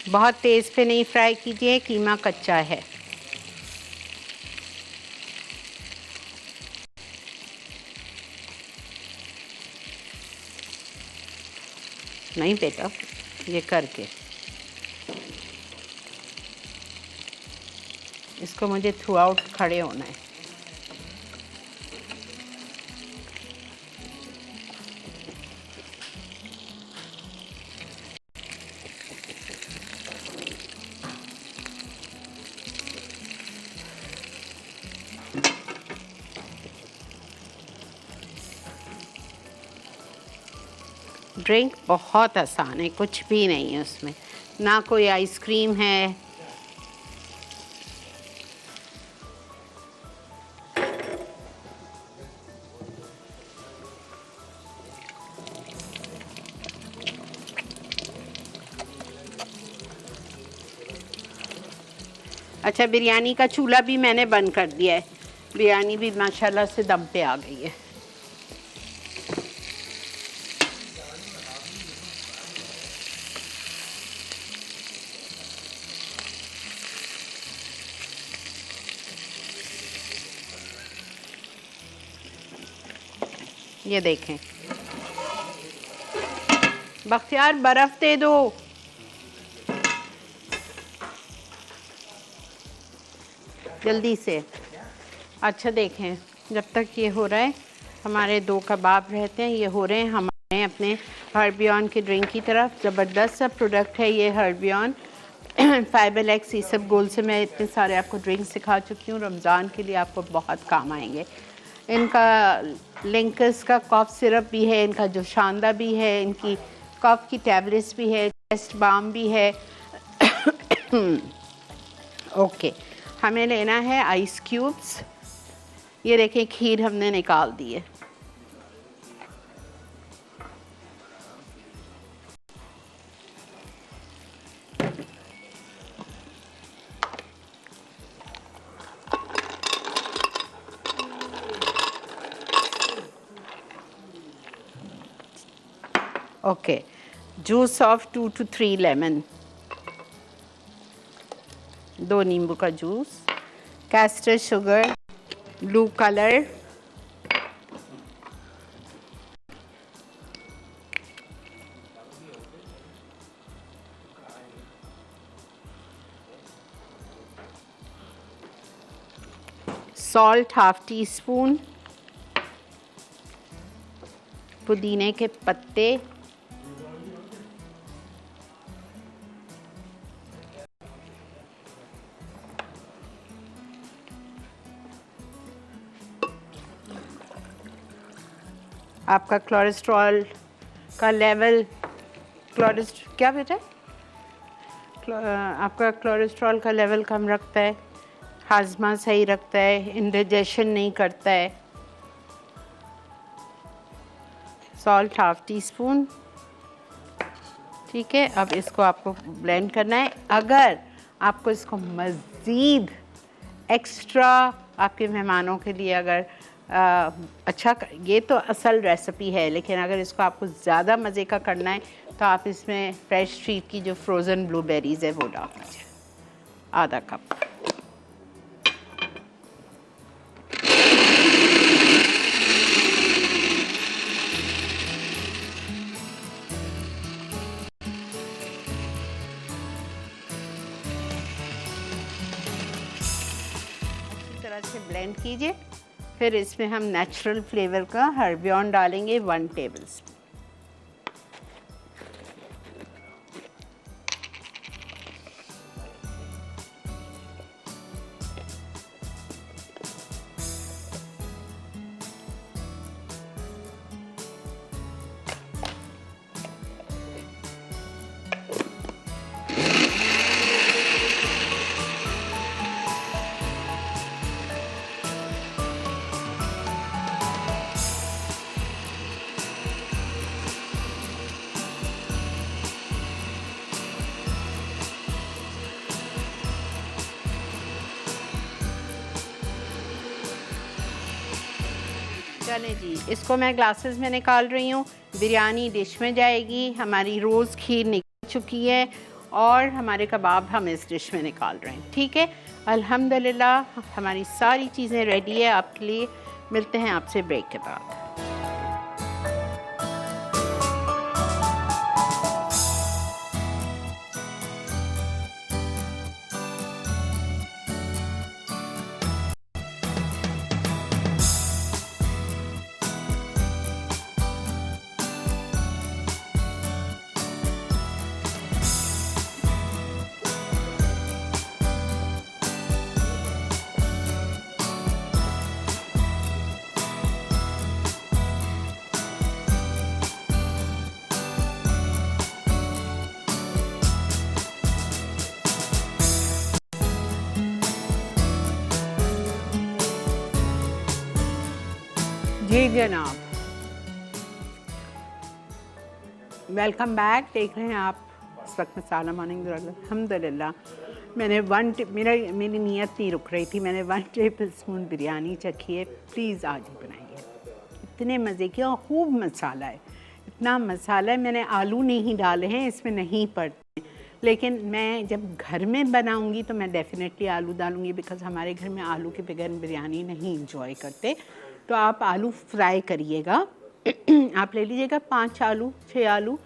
बहुत तेज़ पे नहीं फ्राई कीजिए, कीमा कच्चा है। नहीं बेटा, ये करके इसको मुझे थ्रू आउट खड़े होना है। ड्रिंक बहुत आसान है, कुछ भी नहीं है उसमें, ना कोई आइसक्रीम है। अच्छा, बिरयानी का चूल्हा भी मैंने बंद कर दिया है, बिरयानी भी माशाल्लाह से दम पे आ गई है। ये देखें, बख्तियार बर्फ दे दो। जल्दी से। अच्छा देखें, जब तक ये हो रहा है, हमारे 2 कबाब रहते हैं, ये हो रहे हैं। हमारे अपने हर्बियन की ड्रिंक की तरफ। ज़बरदस्त सा प्रोडक्ट है ये हर्बियन 5LX। ये सब गोल से मैं इतने सारे आपको ड्रिंक सिखा चुकी हूँ, रमज़ान के लिए आपको बहुत काम आएंगे। इनका लिंकस का कॉफ सिरप भी है, इनका जो शानदा भी है, इनकी कॉफ की टैबलेट्स भी है, चेस्ट बाम भी है। ओके, हमें लेना है आइस क्यूब्स। ये देखें, खीर हमने निकाल दी है। Okay, juice of 2 to 3 lemon, 2 नींबू का juice, castor sugar, blue colour, salt ½ teaspoon, पुदीने के पत्ते, आपका कोलेस्ट्रॉल का लेवल, क्या बेटा, आपका कोलेस्ट्रॉल का लेवल कम रखता है, हाजमा सही रखता है, इंडाइजेशन नहीं करता है। सॉल्ट ½ टीस्पून, ठीक है। अब इसको आपको ब्लेंड करना है। अगर आपको इसको मज़ीद एक्स्ट्रा आपके मेहमानों के लिए अगर अच्छा, ये तो असल रेसिपी है, लेकिन अगर इसको आपको ज़्यादा मज़े का करना है तो आप इसमें फ्रेश स्ट्रीट की जो फ्रोज़न ब्लूबेरीज़ है वो डाल दीजिए, ½ कप। अच्छी तरह से ब्लेंड कीजिए। फिर इसमें हम नेचुरल फ्लेवर का हर्बियन डालेंगे 1 टेबलस्पून। चले जी, इसको मैं ग्लासेस में निकाल रही हूँ। बिरयानी डिश में जाएगी। हमारी रोज़ खीर निकल चुकी है और हमारे कबाब हम इस डिश में निकाल रहे हैं। ठीक है, अल्हम्दुलिल्लाह हमारी सारी चीज़ें रेडी है आपके लिए। मिलते हैं आपसे ब्रेक के बाद। जी जनाब, वेलकम बैक। देख रहे हैं आप इस वक्त मसाला मॉर्निंग। अल्हम्दुलिल्लाह मैंने मेरी नीयत नहीं रुक रही थी, मैंने 1 टेबल स्पून बिरयानी चखी है। प्लीज़ आज ही बनाइए, इतने मज़े की और खूब मसाला है, इतना मसाला है। मैंने आलू नहीं डाले हैं, इसमें नहीं पड़ते, लेकिन मैं जब घर में बनाऊंगी तो मैं डेफिनेटली आलू डालूंगी, बिकॉज़ हमारे घर में आलू के बगैर बिरयानी नहीं इंजॉय करते। तो आप आलू फ्राई करिएगा। आप ले लीजिएगा 5 आलू 6 आलू,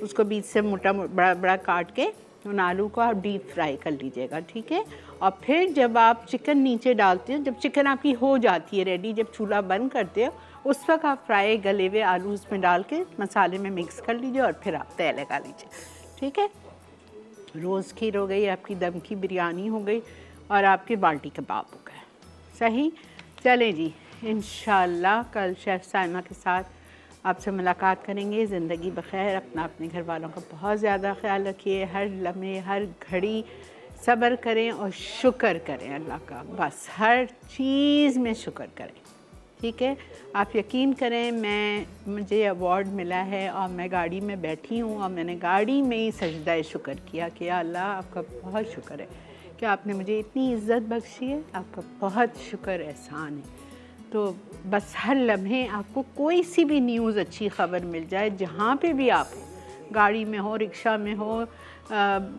उसको बीच से मोटा बड़ा बड़ा काट के उन आलू को आप डीप फ्राई कर लीजिएगा। ठीक है, और फिर जब आप चिकन नीचे डालते हो, जब चिकन आपकी हो जाती है रेडी, जब चूल्हा बंद करते हो, उस वक्त आप फ्राई गले हुए आलू उसमें डाल के मसाले में मिक्स कर लीजिए और फिर आप तय लगा लीजिए। ठीक है, रोज़ खीर हो गई, आपकी दम की बिरयानी हो गई और आपके बाल्टी कबाब हो गए। सही, चलें जी, इंशाअल्लाह कल शेफ़ साइमा के साथ आपसे मुलाकात करेंगे। ज़िंदगी बख़ैर, अपना अपने घर वालों का बहुत ज़्यादा ख्याल रखिए। हर लम्हे हर घड़ी सब्र करें और शुक्र करें अल्लाह का, बस हर चीज़ में शुक्र करें। ठीक है, आप यकीन करें, मुझे अवार्ड मिला है और मैं गाड़ी में बैठी हूँ और मैंने गाड़ी में ही सजदा शुक्र किया कि या अल्लाह आपका बहुत शुक्र है कि आपने मुझे इतनी इज़्ज़त बख्शी है, आपका बहुत शुक्र एहसान है। तो बस हर लम्हे आपको कोई सी भी न्यूज़, अच्छी ख़बर मिल जाए, जहाँ पे भी आप हो, गाड़ी में हो, रिक्शा में हो,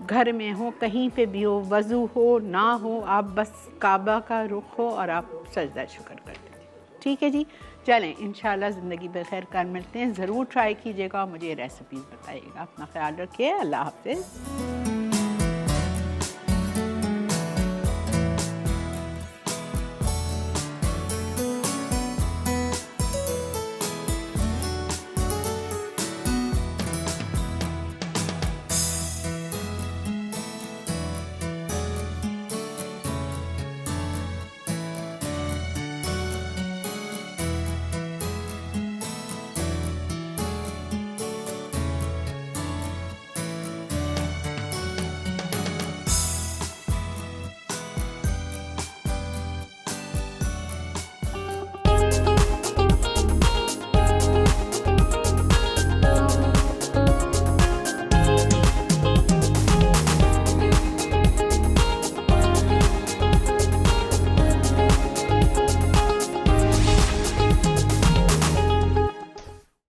घर में हो, कहीं पे भी हो, वज़ू हो ना हो, आप बस काबा का रुख हो और आप सजदा शुक्र कर दीजिए। ठीक है जी, चलें इंशाल्लाह ज़िंदगी बखैर कल मिलते हैं। ज़रूर ट्राई कीजिएगा और मुझे रेसिपीज़ बताइएगा। अपना ख्याल रखिए, अल्लाह हाफ़िज़।